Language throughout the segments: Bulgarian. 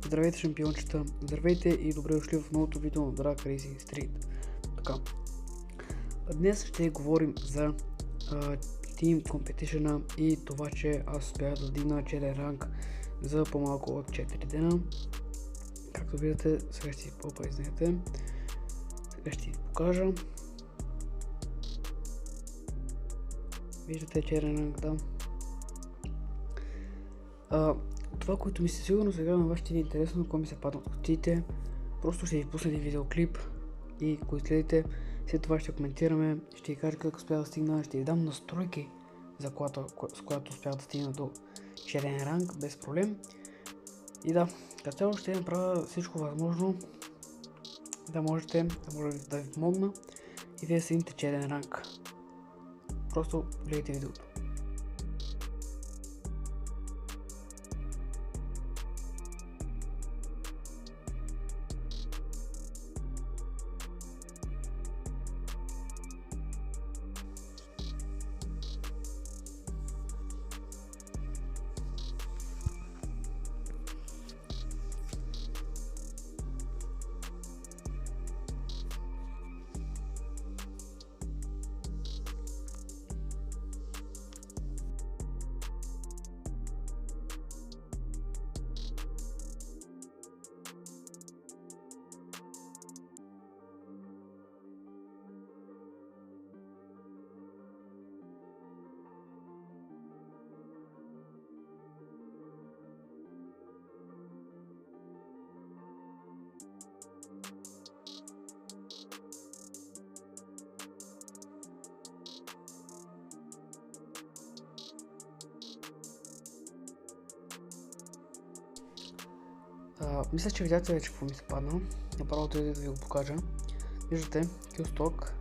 Здравейте, шампиончета! Здравейте и добре дошли в новото видео на Drag Racing Street. Така, днес ще говорим за Team Competition и това, че аз успях да вдигна челен ранг за по-малко от 4 дена. Както виждате, сега ще си извинете. Сега ще ви покажа. Виждате челен ранг, да. Това, което ми се сигурно сега на вас ще ви е интересно, ако ми се паднат кутиите, просто ще ви пусна един видеоклип и ако изследите, след това ще коментираме, ще ви кажа как успях да стигна, ще ви дам настройки, с която успях да стигна до черен ранг без проблем. И да, като цяло ще направя всичко възможно да може да ви помогна и вие да стигнете черен ранг. Просто гледайте видеото. Мисля, че видяхте вече какво ми се падна. Направо да ви го покажа. Виждате Q-Stock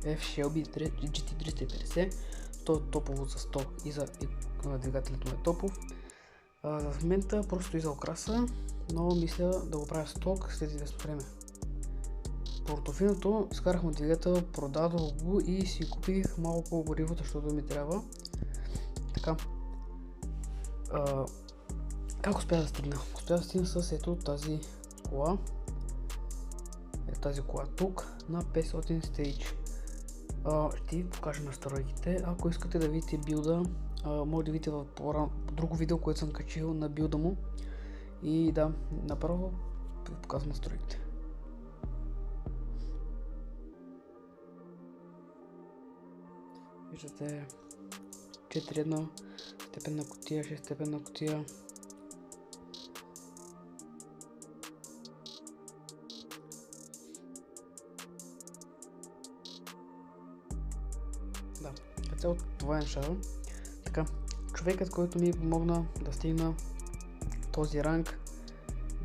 F Shelby GT350. То е топово за 100 и за двигателят му е топов. За момента просто и за окраса, но мисля да го правя сток след известно време. Портофиното скарах му двигател, продадох го и си купих малко гориво, защото ми трябва. Така. Как успях да стигна? Успях да стигна с ето тази кола. Тази кола тук на 500 Stage. Ще ви покажа настройките. Ако искате да видите билда, може да видите в друго видео, което съм качил на билда му. И да, направо ви показвам настройките. Виждате 4.1 степенна кутия, 6 степенна кутия. Да, цяло това е нещата. Така, човекът, който ми помогна да стигна този ранг,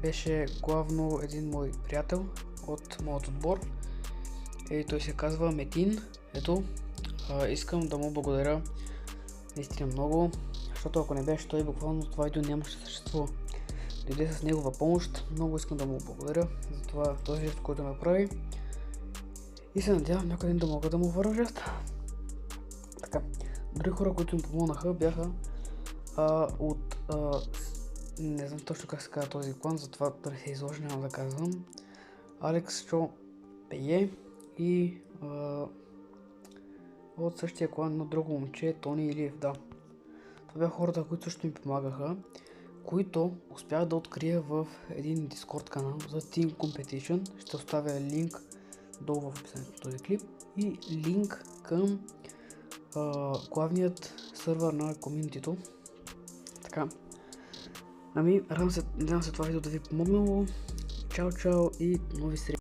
беше главно един мой приятел от моят отбор. Той се казва Метин. Ето, искам да му благодаря наистина много, защото ако не беше той, буквално това видео нямаше да съществува. Дойде с негова помощ, много искам да му благодаря за това, този жест, който направи. И се надявам някой ден да мога да му върна жест. Така, други хора, които ми помогнаха, бяха не знам точно как се казва този клан, затова да не се изложи, няма да казвам. Алекс Чо Пее и от същия клан на друго момче, Тони Илиев, да. Това бяха хората, които също ми помагаха, които успях да открия в един Discord канал за Team Competition. Ще оставя линк долу в описанието на този клип и линк към главният сървър на комьюнитито. Така, надявам се това видео да ви е помогнало. Чао и нови срещи!